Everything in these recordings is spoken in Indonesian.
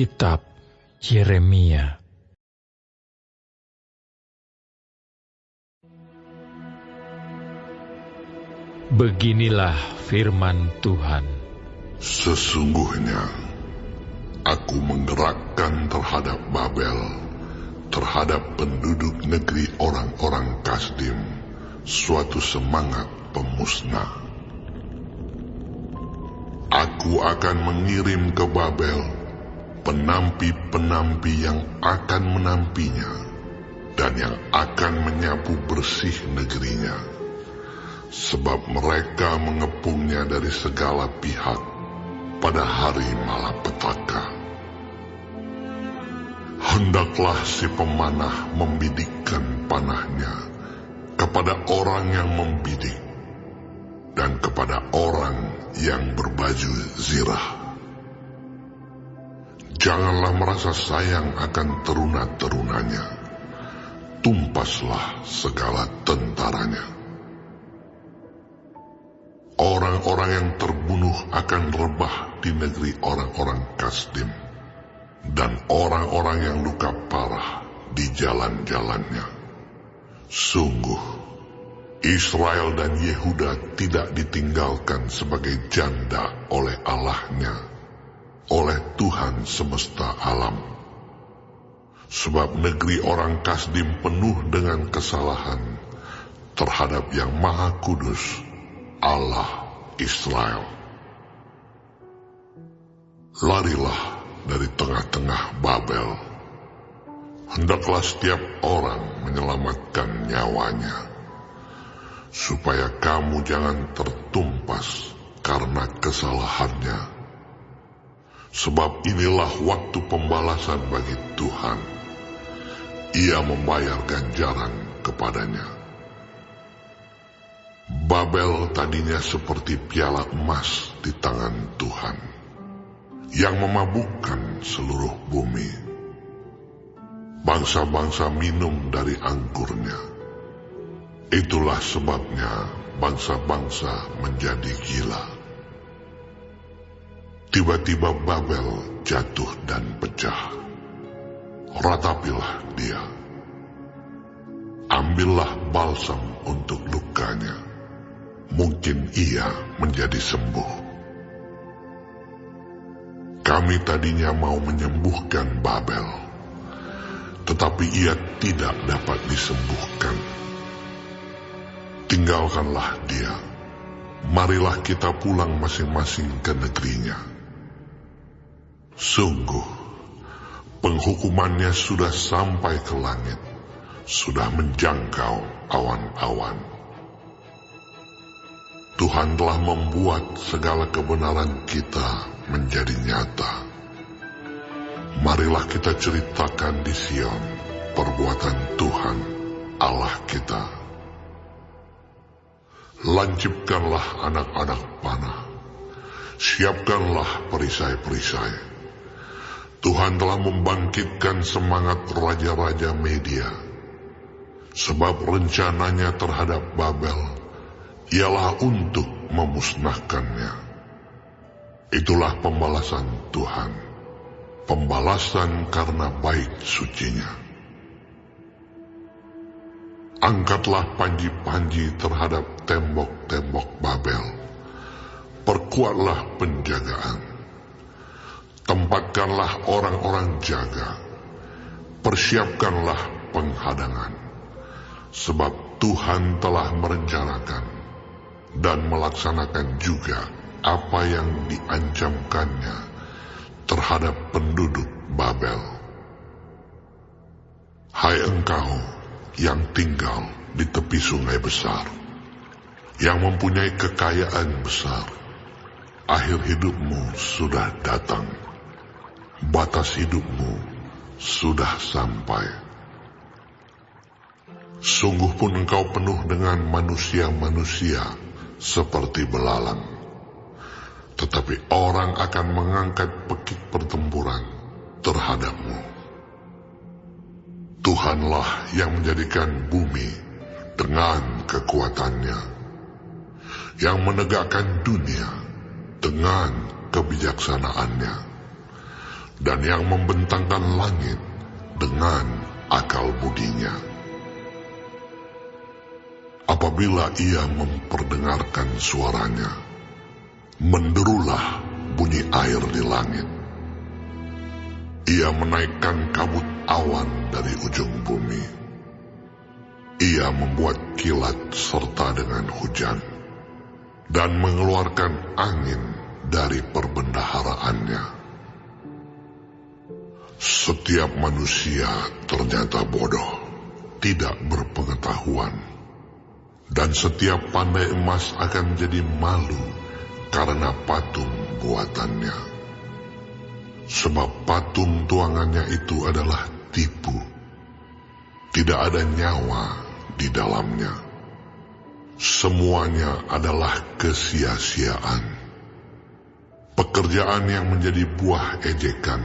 Kitab Yeremia. Beginilah firman Tuhan. Sesungguhnya aku menggerakkan terhadap Babel, terhadap penduduk negeri orang-orang Kasdim, suatu semangat pemusnah. Aku akan mengirim ke Babel penampi-penampi yang akan menampinya dan yang akan menyapu bersih negerinya, sebab mereka mengepungnya dari segala pihak pada hari malapetaka. Hendaklah si pemanah membidikkan panahnya kepada orang yang membidik dan kepada orang yang berbaju zirah. Janganlah merasa sayang akan teruna-terunanya, tumpaslah segala tentaranya. Orang-orang yang terbunuh akan rebah di negeri orang-orang Kasdim, dan orang-orang yang luka parah di jalan-jalannya. Sungguh, Israel dan Yehuda tidak ditinggalkan sebagai janda oleh Allahnya, oleh Tuhan semesta alam. Sebab negeri orang Kasdim penuh dengan kesalahan terhadap yang Maha Kudus, Allah Israel. Larilah dari tengah-tengah Babel. Hendaklah setiap orang menyelamatkan nyawanya, supaya kamu jangan tertumpas karena kesalahannya. Sebab inilah waktu pembalasan bagi Tuhan. Ia membayar ganjaran kepadanya. Babel tadinya seperti piala emas di tangan Tuhan, yang memabukkan seluruh bumi. Bangsa-bangsa minum dari anggurnya. Itulah sebabnya bangsa-bangsa menjadi gila. Tiba-tiba Babel jatuh dan pecah. Ratapilah dia. Ambillah balsam untuk lukanya. Mungkin ia menjadi sembuh. Kami tadinya mau menyembuhkan Babel, tetapi ia tidak dapat disembuhkan. Tinggalkanlah dia. Marilah kita pulang masing-masing ke negerinya. Sungguh, penghukumannya sudah sampai ke langit, sudah menjangkau awan-awan. Tuhan telah membuat segala kebenaran kita menjadi nyata. Marilah kita ceritakan di Sion perbuatan Tuhan Allah kita. Lancipkanlah anak-anak panah, siapkanlah perisai-perisai. Tuhan telah membangkitkan semangat raja-raja Media, sebab rencananya terhadap Babel ialah untuk memusnahkannya. Itulah pembalasan Tuhan, pembalasan karena baik sucinya. Angkatlah panji-panji terhadap tembok-tembok Babel. Perkuatlah penjagaan. Tempatkanlah orang-orang jaga. Persiapkanlah penghadangan. Sebab Tuhan telah merencanakan dan melaksanakan juga apa yang diancamkannya terhadap penduduk Babel. Hai engkau yang tinggal di tepi sungai besar, yang mempunyai kekayaan besar, akhir hidupmu sudah datang, batas hidupmu sudah sampai. Sungguh pun engkau penuh dengan manusia-manusia seperti belalang, tetapi orang akan mengangkat pekik pertempuran terhadapmu. Tuhanlah yang menjadikan bumi dengan kekuatannya, yang menegakkan dunia dengan kebijaksanaannya. dan yang membentangkan langit dengan akal budinya. Apabila ia memperdengarkan suaranya, menderulah bunyi air di langit. Ia menaikkan kabut awan dari ujung bumi. Ia membuat kilat serta dengan hujan, dan mengeluarkan angin dari perbendaharaannya. Setiap manusia ternyata bodoh, tidak berpengetahuan, dan setiap pandai emas akan menjadi malu karena patung buatannya. Sebab patung tuangannya itu adalah tipu, tidak ada nyawa di dalamnya. Semuanya adalah kesia-siaan, pekerjaan yang menjadi buah ejekan,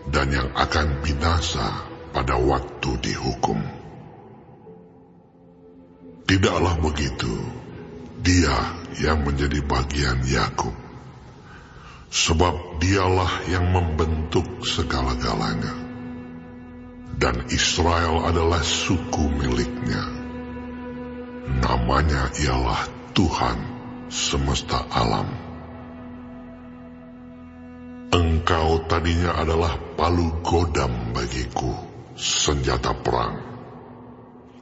dan yang akan binasa pada waktu dihukum. Tidaklah begitu dia yang menjadi bagian Yakub, sebab dialah yang membentuk segala-galanya, dan Israel adalah suku miliknya. Namanya ialah Tuhan semesta alam. Engkau tadinya adalah palu godam bagiku, senjata perang.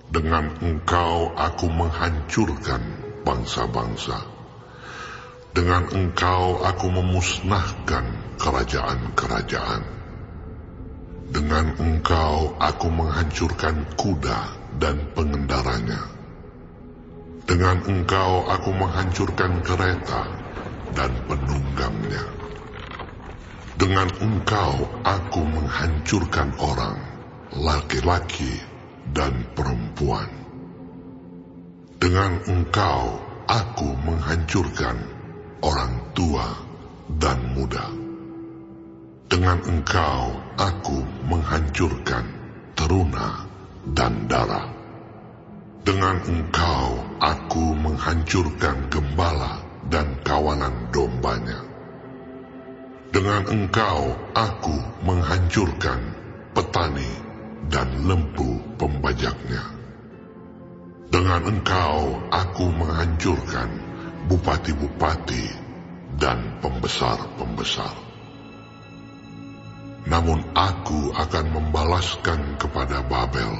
Dengan engkau aku menghancurkan bangsa-bangsa. Dengan engkau aku memusnahkan kerajaan-kerajaan. Dengan engkau aku menghancurkan kuda dan pengendaranya. Dengan engkau aku menghancurkan kereta dan penunggangnya. Dengan engkau aku menghancurkan orang, laki-laki dan perempuan. Dengan engkau aku menghancurkan orang tua dan muda. Dengan engkau aku menghancurkan teruna dan darah. Dengan engkau aku menghancurkan gembala dan kawanan dombanya. Dengan engkau aku menghancurkan petani dan lempu pembajaknya. Dengan engkau aku menghancurkan bupati-bupati dan pembesar-pembesar. Namun aku akan membalaskan kepada Babel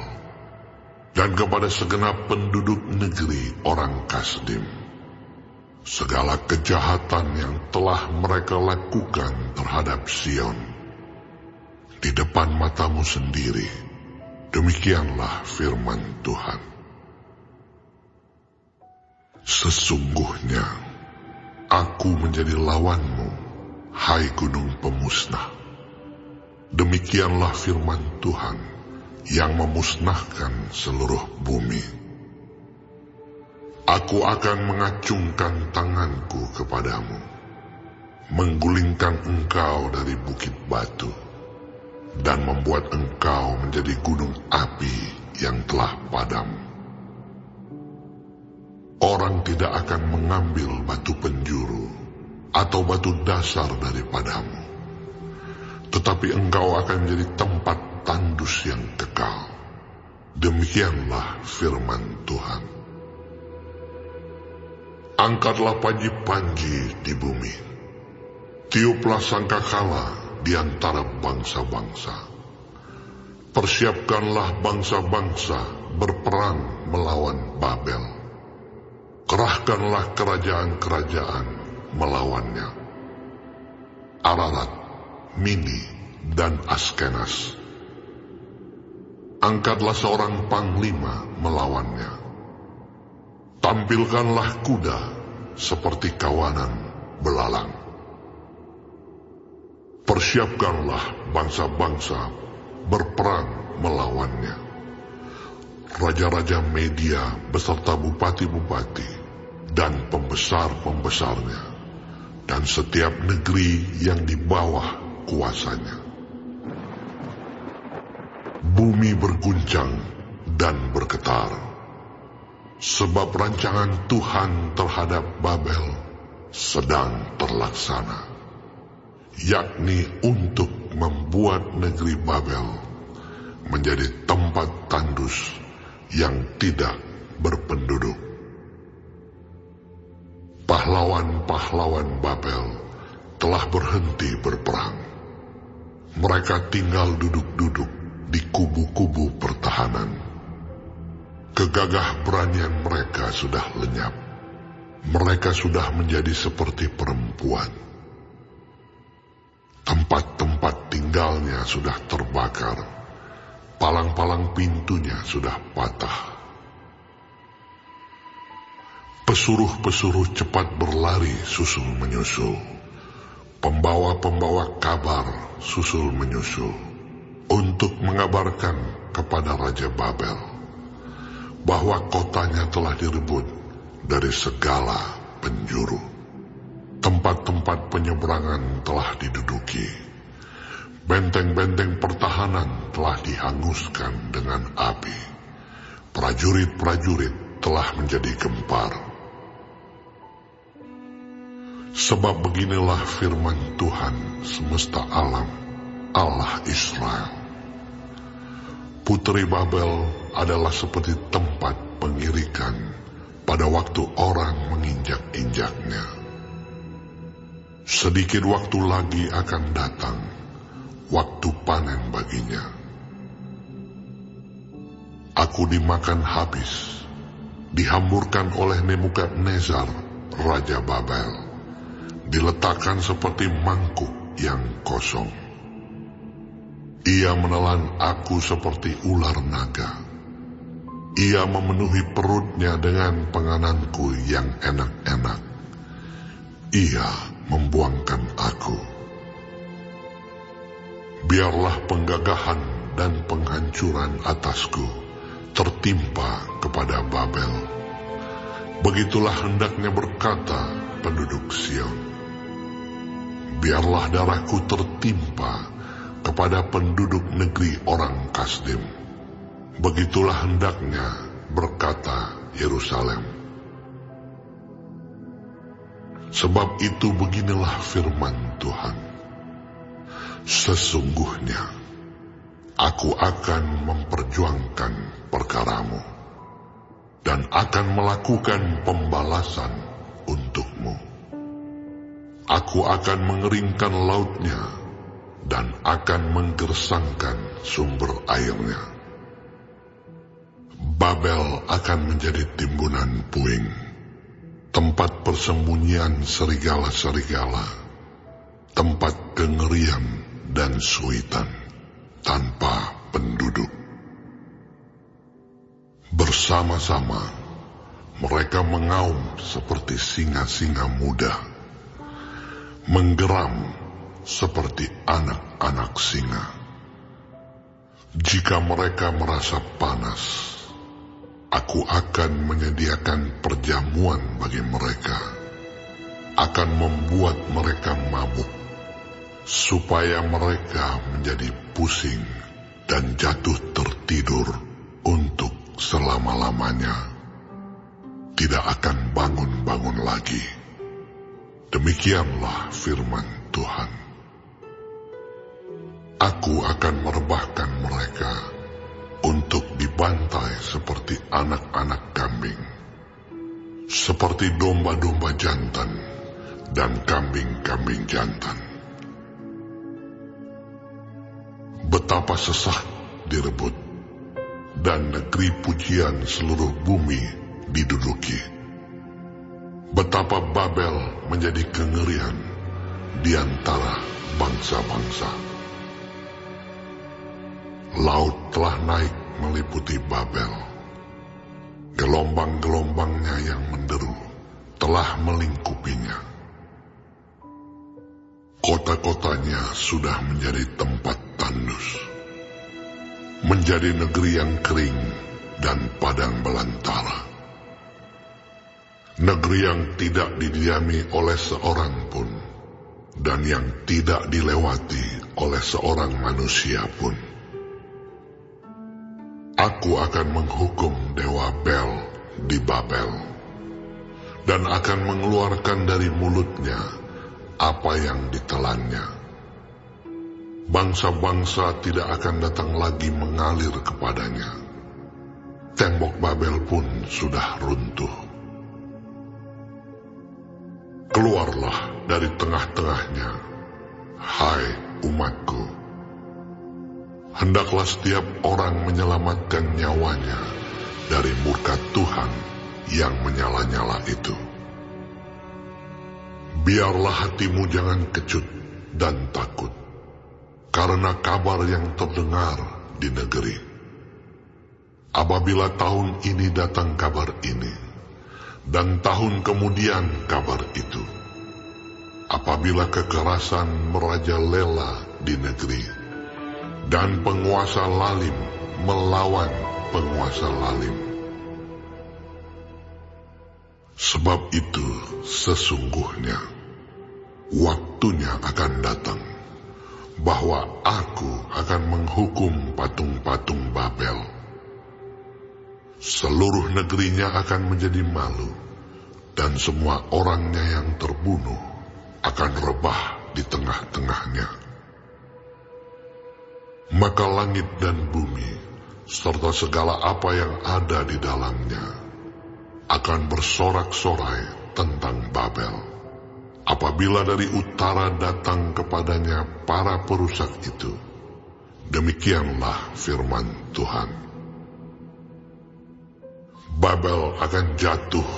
dan kepada segenap penduduk negeri orang Kasdim segala kejahatan yang telah mereka lakukan terhadap Sion di depan matamu sendiri. Demikianlah firman Tuhan. Sesungguhnya aku menjadi lawanmu, hai gunung pemusnah. Demikianlah firman Tuhan yang memusnahkan seluruh bumi. Aku akan mengacungkan tanganku kepadamu, menggulingkan engkau dari bukit batu, dan membuat engkau menjadi gunung api yang telah padam. Orang tidak akan mengambil batu penjuru atau batu dasar daripadamu, tetapi engkau akan menjadi tempat tandus yang kekal. Demikianlah firman Tuhan. Angkatlah panji-panji di bumi, tiuplah sangkakala di antara bangsa-bangsa. Persiapkanlah bangsa-bangsa berperang melawan Babel. Kerahkanlah kerajaan-kerajaan melawannya. Ararat, Mini, dan Askenas. Angkatlah seorang panglima melawannya. Tampilkanlah kuda seperti kawanan belalang. Persiapkanlah bangsa-bangsa berperang melawannya. Raja-raja Media beserta bupati-bupati dan pembesar-pembesarnya, dan setiap negeri yang di bawah kuasanya. Bumi berguncang dan bergetar, sebab rancangan Tuhan terhadap Babel sedang terlaksana. yakni untuk membuat negeri Babel menjadi tempat tandus yang tidak berpenduduk. Pahlawan-pahlawan Babel telah berhenti berperang. Mereka tinggal duduk-duduk di kubu-kubu pertahanan. Kegagah beranian mereka sudah lenyap. Mereka sudah menjadi seperti perempuan. Tempat-tempat tinggalnya sudah terbakar. Palang-palang pintunya sudah patah. Pesuruh-pesuruh cepat berlari susul menyusul. Pembawa-pembawa kabar susul menyusul untuk mengabarkan kepada Raja Babel bahwa kotanya telah direbut dari segala penjuru. Tempat-tempat penyeberangan telah diduduki. Benteng-benteng pertahanan telah dihanguskan dengan api. Prajurit-prajurit telah menjadi gempar. Sebab beginilah firman Tuhan semesta alam, Allah Israel. Putri Babel adalah seperti tempat pengirikan pada waktu orang menginjak-injaknya. Sedikit waktu lagi akan datang, waktu panen baginya. Aku dimakan habis, dihamburkan oleh Nebukadnezar, Raja Babel. Diletakkan seperti mangkuk yang kosong. Ia menelan aku seperti ular naga. Ia memenuhi perutnya dengan pengananku yang enak-enak. Ia membuangkan aku. Biarlah penggagahan dan penghancuran atasku tertimpa kepada Babel. Begitulah hendaknya berkata penduduk Sion. Biarlah darahku tertimpa kepada penduduk negeri orang Kasdim. Begitulah hendaknya berkata Yerusalem. Sebab itu beginilah firman Tuhan. Sesungguhnya aku akan memperjuangkan perkaramu dan akan melakukan pembalasan untukmu. Aku akan mengeringkan lautnya dan akan menggersangkan sumber airnya. Babel akan menjadi timbunan puing, tempat persembunyian serigala-serigala, tempat kengerian dan suitan tanpa penduduk. Bersama-sama mereka mengaum seperti singa-singa muda, menggeram seperti anak-anak singa. Jika mereka merasa panas, aku akan menyediakan perjamuan bagi mereka, akan membuat mereka mabuk, supaya mereka menjadi pusing dan jatuh tertidur untuk selama-lamanya. Tidak akan bangun-bangun lagi. Demikianlah firman Tuhan. Aku akan merebahkan mereka untuk dibantai seperti anak-anak kambing, seperti domba-domba jantan dan kambing-kambing jantan. Betapa sesat direbut, dan negeri pujian seluruh bumi diduduki. Betapa Babel menjadi kengerian di antara bangsa-bangsa. Laut telah naik meliputi Babel. Gelombang-gelombangnya yang menderu telah melingkupinya. Kota-kotanya sudah menjadi tempat tandus, menjadi negeri yang kering dan padang belantara. Negeri yang tidak didiami oleh seorang pun, dan yang tidak dilewati oleh seorang manusia pun. Aku akan menghukum dewa Bel di Babel, dan akan mengeluarkan dari mulutnya apa yang ditelannya, Bangsa-bangsa tidak akan datang lagi mengalir kepadanya. Tembok Babel pun sudah runtuh. Keluarlah dari tengah-tengahnya, hai umatku. Hendaklah setiap orang menyelamatkan nyawanya dari murka Tuhan yang menyala-nyala itu. Biarlah hatimu jangan kecut dan takut karena kabar yang terdengar di negeri. Apabila tahun ini datang kabar ini, dan tahun kemudian kabar itu, apabila kekerasan merajalela di negeri, dan penguasa lalim melawan penguasa lalim. Sebab itu sesungguhnya waktunya akan datang bahwa aku akan menghukum patung-patung Babel. Seluruh negerinya akan menjadi malu, dan semua orangnya yang terbunuh akan rebah di tengah-tengahnya. Maka langit dan bumi, serta segala apa yang ada di dalamnya, akan bersorak-sorai tentang Babel. Apabila dari utara datang kepadanya para perusak itu, demikianlah firman Tuhan. Babel akan jatuh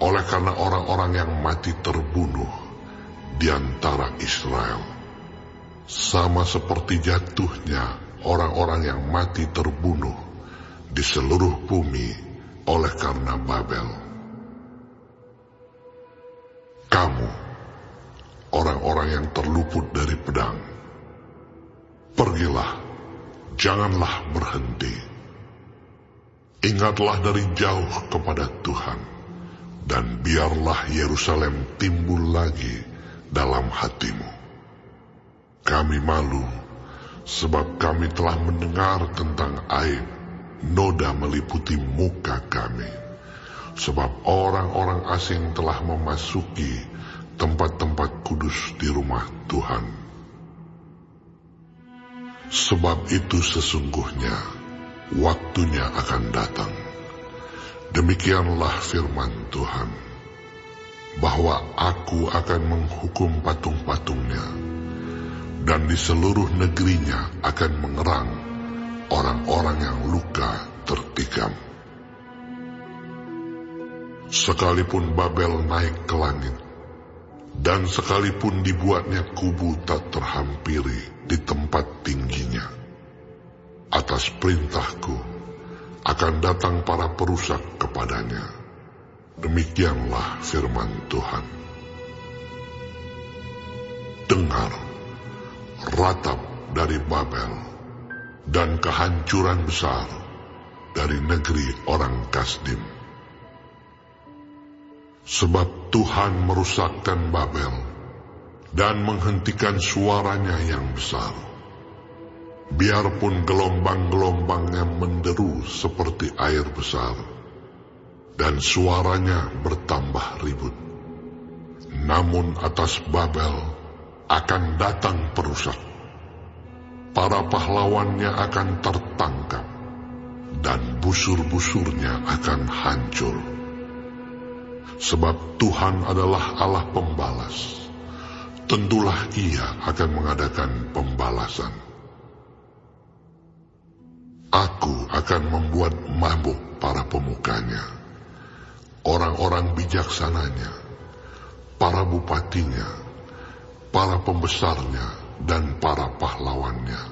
oleh karena orang-orang yang mati terbunuh di antara Israel, sama seperti jatuhnya orang-orang yang mati terbunuh di seluruh bumi oleh karena Babel. Kamu, orang-orang yang terluput dari pedang, pergilah, janganlah berhenti. Ingatlah dari jauh kepada Tuhan, dan biarlah Yerusalem timbul lagi dalam hatimu. Kami malu, sebab kami telah mendengar tentang aib, noda meliputi muka kami, sebab orang-orang asing telah memasuki tempat-tempat kudus di rumah Tuhan. Sebab itu sesungguhnya waktunya akan datang, demikianlah firman Tuhan, bahwa aku akan menghukum patung-patungnya, dan di seluruh negerinya akan mengerang orang-orang yang luka tertikam. Sekalipun Babel naik ke langit, dan sekalipun dibuatnya kubu tak terhampiri di tempat tingginya, atas perintahku akan datang para perusak kepadanya. Demikianlah firman Tuhan. Dengar, ratap dari Babel, dan kehancuran besar dari negeri orang Kasdim. Sebab Tuhan merusakkan Babel dan menghentikan suaranya yang besar. Biarpun gelombang-gelombangnya menderu seperti air besar, dan suaranya bertambah ribut. Namun atas Babel akan datang perusak. Para pahlawannya akan tertangkap, dan busur-busurnya akan hancur. Sebab Tuhan adalah Allah pembalas. Tentulah Ia akan mengadakan pembalasan. Aku akan membuat mabuk para pemukanya, orang-orang bijaksananya, para bupatinya, para pembesarnya, dan para pahlawannya,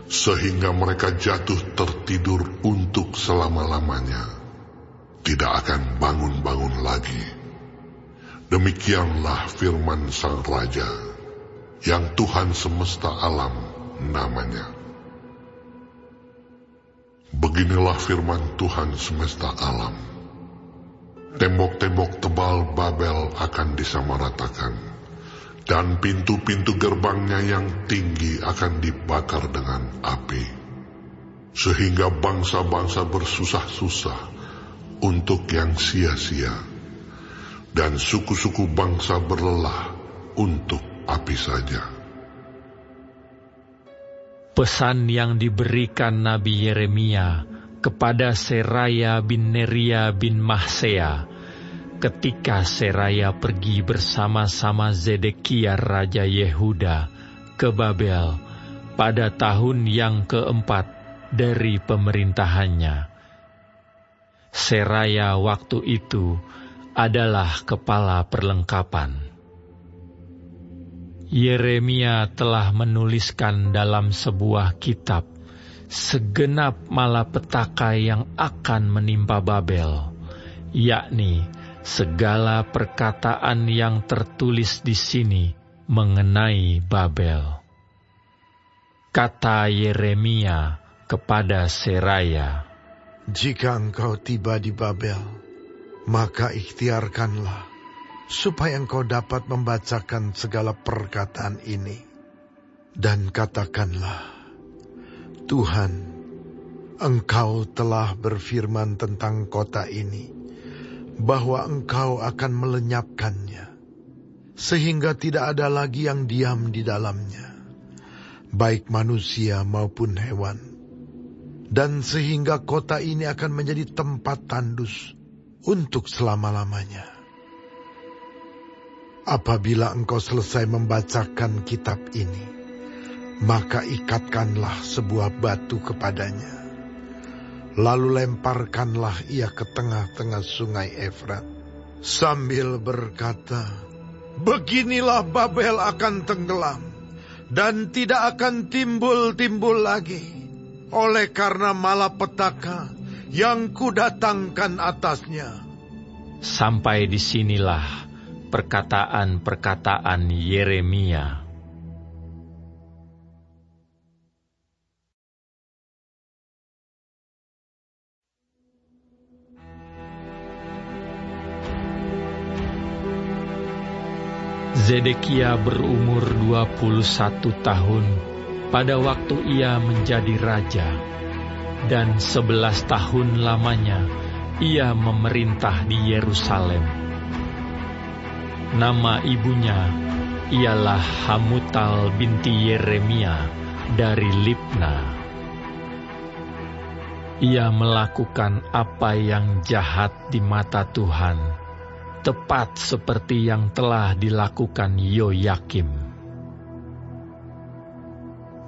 sehingga mereka jatuh tertidur untuk selama-lamanya, tidak akan bangun-bangun lagi. Demikianlah firman Sang Raja, yang Tuhan semesta alam namanya. Beginilah firman Tuhan semesta alam. Tembok-tembok tebal Babel akan disamaratakan, dan pintu-pintu gerbangnya yang tinggi akan dibakar dengan api, sehingga bangsa-bangsa bersusah-susah untuk yang sia-sia, dan suku-suku bangsa berlelah untuk api saja. Pesan yang diberikan Nabi Yeremia kepada Seraya bin Neria bin Mahsea ketika Seraya pergi bersama-sama Zedekia Raja Yehuda ke Babel pada tahun yang keempat dari pemerintahannya. Seraya waktu itu adalah kepala perlengkapan. Yeremia telah menuliskan dalam sebuah kitab segenap malapetaka yang akan menimpa Babel, yakni segala perkataan yang tertulis di sini mengenai Babel. Kata Yeremia kepada Seraya, "Jika engkau tiba di Babel, maka ikhtiarkanlah supaya engkau dapat membacakan segala perkataan ini. Dan katakanlah, Tuhan, engkau telah berfirman tentang kota ini, bahwa engkau akan melenyapkannya, sehingga tidak ada lagi yang diam di dalamnya, baik manusia maupun hewan. Dan sehingga kota ini akan menjadi tempat tandus untuk selama-lamanya. Apabila engkau selesai membacakan kitab ini, maka ikatkanlah sebuah batu kepadanya. Lalu lemparkanlah ia ke tengah-tengah sungai Efrat, sambil berkata, beginilah Babel akan tenggelam, dan tidak akan timbul-timbul lagi, oleh karena malapetaka yang kudatangkan atasnya." Sampai disinilah perkataan-perkataan Yeremia. Zedekia berumur 21 tahun pada waktu ia menjadi raja, dan 11 tahun lamanya ia memerintah di Yerusalem. Nama ibunya ialah Hamutal binti Yeremia dari Libna. Ia melakukan apa yang jahat di mata Tuhan, tepat seperti yang telah dilakukan Yoyakim.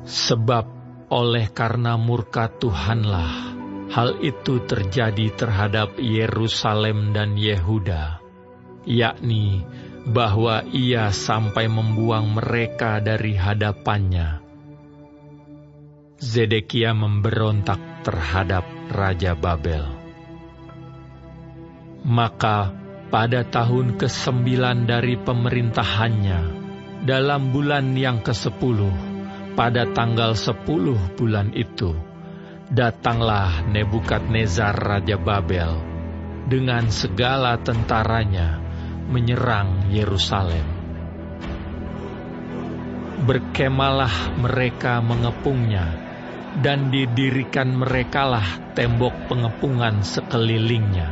Sebab oleh karena murka Tuhanlah hal itu terjadi terhadap Yerusalem dan Yehuda, yakni bahwa ia sampai membuang mereka dari hadapannya. Zedekia memberontak terhadap Raja Babel. Maka pada tahun ke-9 dari pemerintahannya, dalam bulan yang ke-10, pada tanggal 10 bulan itu, datanglah Nebukadnezar Raja Babel dengan segala tentaranya menyerang Yerusalem. Berkemalah mereka mengepungnya, dan didirikan merekalah tembok pengepungan sekelilingnya.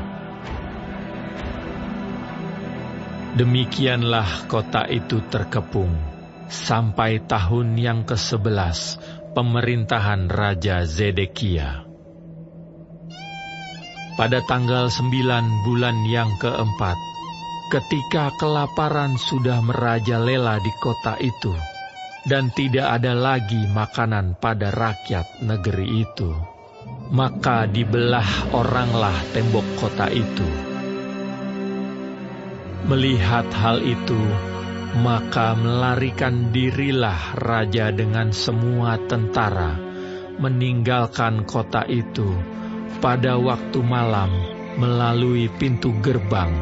Demikianlah kota itu terkepung sampai tahun yang ke-11 pemerintahan Raja Zedekia. Pada tanggal 9 bulan yang keempat, ketika kelaparan sudah merajalela di kota itu, dan tidak ada lagi makanan pada rakyat negeri itu, maka dibelah oranglah tembok kota itu. Melihat hal itu, maka melarikan dirilah raja dengan semua tentara, meninggalkan kota itu pada waktu malam melalui pintu gerbang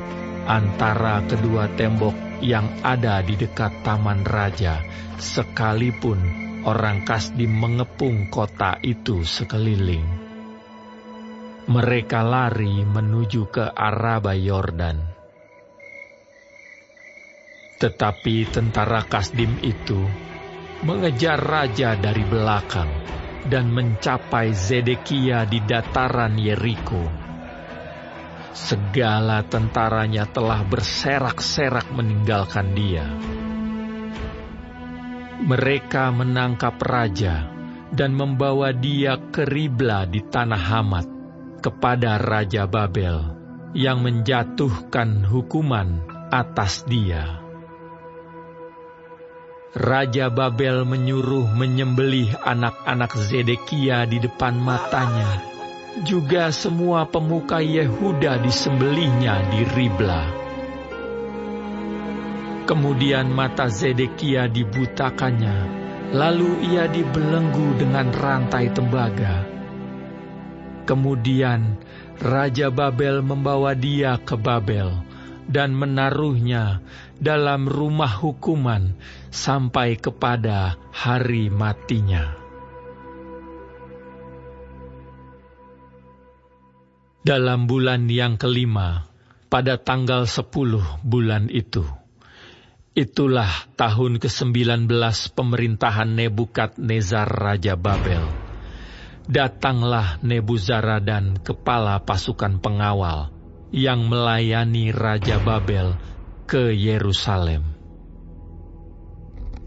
antara kedua tembok yang ada di dekat taman raja, sekalipun orang Kasdim mengepung kota itu sekeliling. Mereka lari menuju ke Araba Yordan. Tetapi tentara Kasdim itu mengejar raja dari belakang dan mencapai Zedekia di dataran Yeriko. Segala tentaranya telah berserak-serak meninggalkan dia. Mereka menangkap raja dan membawa dia ke Ribla di tanah Hamat kepada Raja Babel yang menjatuhkan hukuman atas dia. Raja Babel menyuruh menyembelih anak-anak Zedekia di depan matanya. Juga semua pemuka Yehuda disembelihnya di Ribla. Kemudian mata Zedekia dibutakannya, lalu ia dibelenggu dengan rantai tembaga. Kemudian Raja Babel membawa dia ke Babel dan menaruhnya dalam rumah hukuman sampai kepada hari matinya. Dalam bulan yang kelima, pada tanggal 10 bulan itu, itulah tahun ke-19 pemerintahan Nebukadnezar Raja Babel. Datanglah Nebuzaradan, kepala pasukan pengawal, yang melayani Raja Babel ke Yerusalem.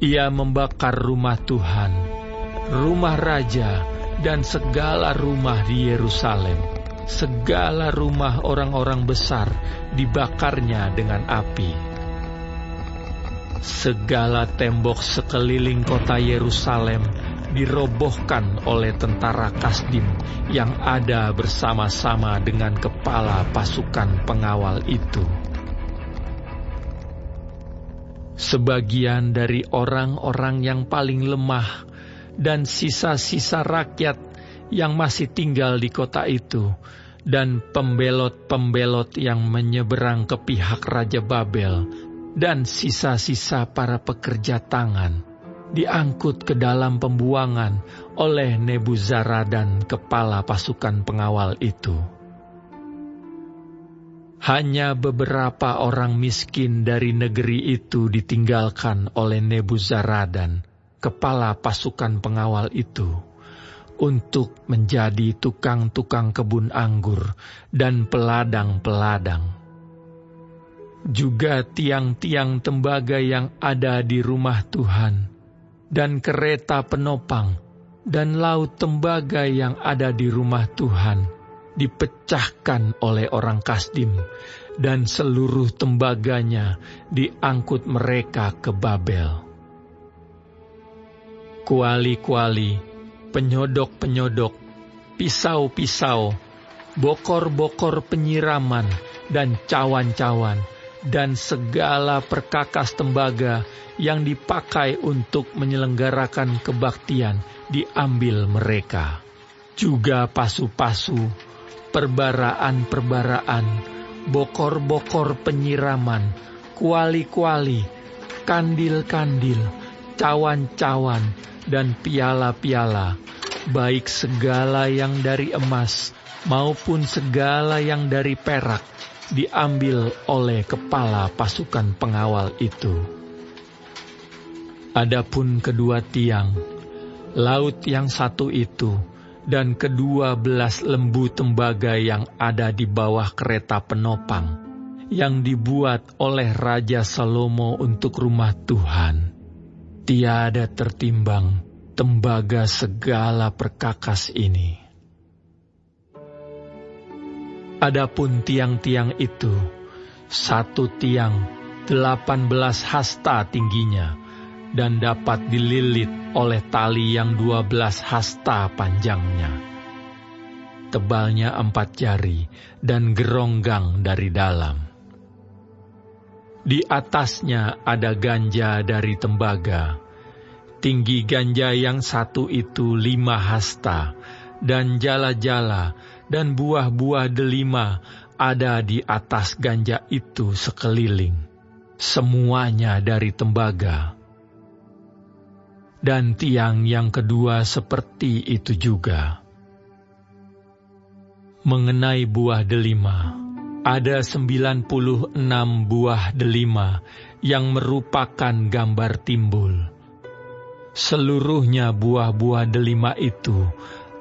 Ia membakar rumah Tuhan, rumah raja, dan segala rumah di Yerusalem. Segala rumah orang-orang besar dibakarnya dengan api. Segala tembok sekeliling kota Yerusalem dirobohkan oleh tentara Kasdim yang ada bersama-sama dengan kepala pasukan pengawal itu. Sebagian dari orang-orang yang paling lemah dan sisa-sisa rakyat yang masih tinggal di kota itu, dan pembelot-pembelot yang menyeberang ke pihak Raja Babel, dan sisa-sisa para pekerja tangan, diangkut ke dalam pembuangan oleh Nebuzaradan, kepala pasukan pengawal itu. Hanya beberapa orang miskin dari negeri itu ditinggalkan oleh Nebuzaradan, kepala pasukan pengawal itu, untuk menjadi tukang-tukang kebun anggur dan peladang-peladang. Juga tiang-tiang tembaga yang ada di rumah Tuhan, dan kereta penopang, dan laut tembaga yang ada di rumah Tuhan, dipecahkan oleh orang Kasdim, dan seluruh tembaganya diangkut mereka ke Babel. Kuali-kuali, penyodok-penyodok, pisau-pisau, bokor-bokor penyiraman, dan cawan-cawan, dan segala perkakas tembaga yang dipakai untuk menyelenggarakan kebaktian diambil mereka. Juga pasu-pasu, perbaraan-perbaraan, bokor-bokor penyiraman, kuali-kuali, kandil-kandil, cawan-cawan, dan piala-piala, baik segala yang dari emas maupun segala yang dari perak, diambil oleh kepala pasukan pengawal itu. Adapun kedua tiang, laut yang satu itu, dan ke-12 lembu tembaga yang ada di bawah kereta penopang, yang dibuat oleh Raja Salomo untuk rumah Tuhan, tiada tertimbang tembaga segala perkakas ini. Adapun tiang-tiang itu, satu tiang 18 hasta tingginya, dan dapat dililit oleh tali yang 12 hasta panjangnya. Tebalnya 4 jari, dan geronggang dari dalam. Di atasnya ada ganja dari tembaga. Tinggi ganja yang satu itu 5 hasta, dan jala-jala dan buah-buah delima ada di atas ganja itu sekeliling, semuanya dari tembaga. Dan tiang yang kedua seperti itu juga. Mengenai buah delima, ada 96 buah delima yang merupakan gambar timbul. Seluruhnya buah-buah delima itu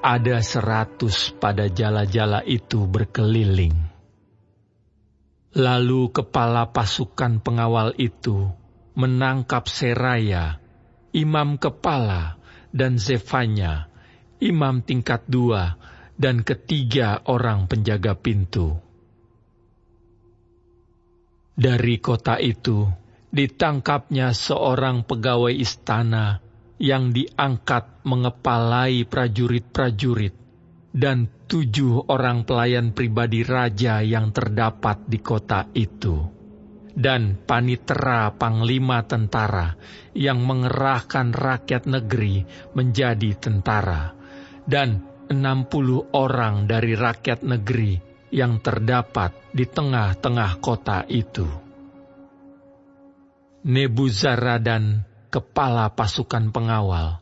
ada 100 pada jala-jala itu berkeliling. Lalu kepala pasukan pengawal itu menangkap Seraya, imam kepala, dan Zefanya, imam tingkat 2, dan ketiga orang penjaga pintu. Dari kota itu ditangkapnya seorang pegawai istana yang diangkat mengepalai prajurit-prajurit dan 7 orang pelayan pribadi raja yang terdapat di kota itu, dan panitera panglima tentara yang mengerahkan rakyat negeri menjadi tentara, dan 60 orang dari rakyat negeri yang terdapat di tengah-tengah kota itu. Nebuzaradan, kepala pasukan pengawal,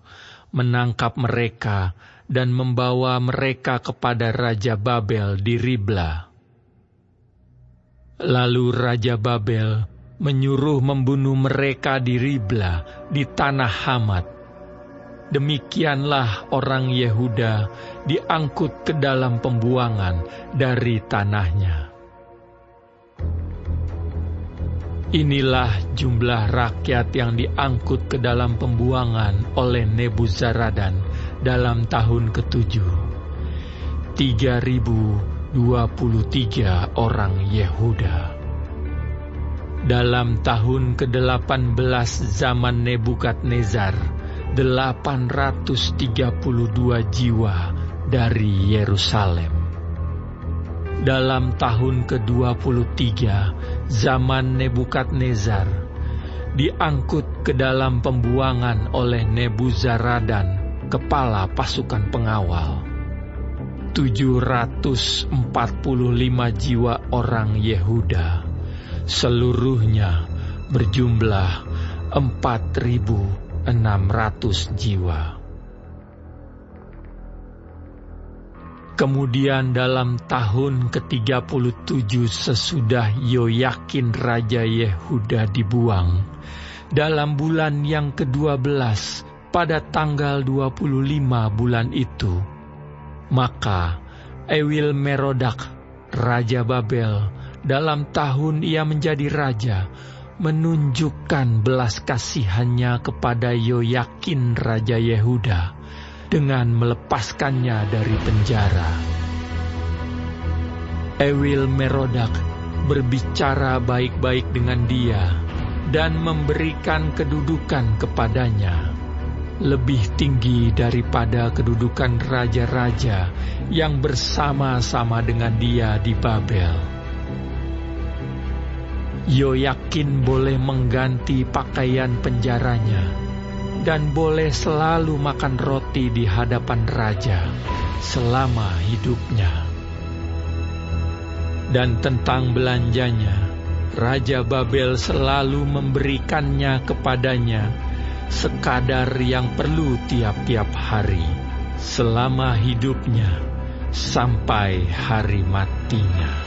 menangkap mereka dan membawa mereka kepada Raja Babel di Ribla. Lalu Raja Babel menyuruh membunuh mereka di Ribla di tanah Hamat. Demikianlah orang Yehuda diangkut ke dalam pembuangan dari tanahnya. Inilah jumlah rakyat yang diangkut ke dalam pembuangan oleh Nebuzaradan dalam tahun ke-7. 3.023 orang Yehuda. Dalam tahun ke-18 zaman Nebukadnezar, 832 jiwa dari Yerusalem. Dalam tahun ke-23 zaman Nebukadnezar, diangkut ke dalam pembuangan oleh Nebuzaradan, kepala pasukan pengawal, 745 jiwa orang Yehuda, seluruhnya berjumlah 4.600 jiwa. Kemudian dalam tahun ke-37 sesudah Yoyakin Raja Yehuda dibuang, dalam bulan yang ke-12 pada tanggal 25 bulan itu, maka Ewil Merodak, Raja Babel, dalam tahun ia menjadi raja, menunjukkan belas kasihannya kepada Yoyakin Raja Yehuda dengan melepaskannya dari penjara. Ewil Merodak berbicara baik-baik dengan dia dan memberikan kedudukan kepadanya, lebih tinggi daripada kedudukan raja-raja yang bersama-sama dengan dia di Babel. Yoyakin boleh mengganti pakaian penjaranya dan boleh selalu makan roti di hadapan raja selama hidupnya. Dan tentang belanjanya, Raja Babel selalu memberikannya kepadanya sekadar yang perlu tiap-tiap hari selama hidupnya sampai hari matinya.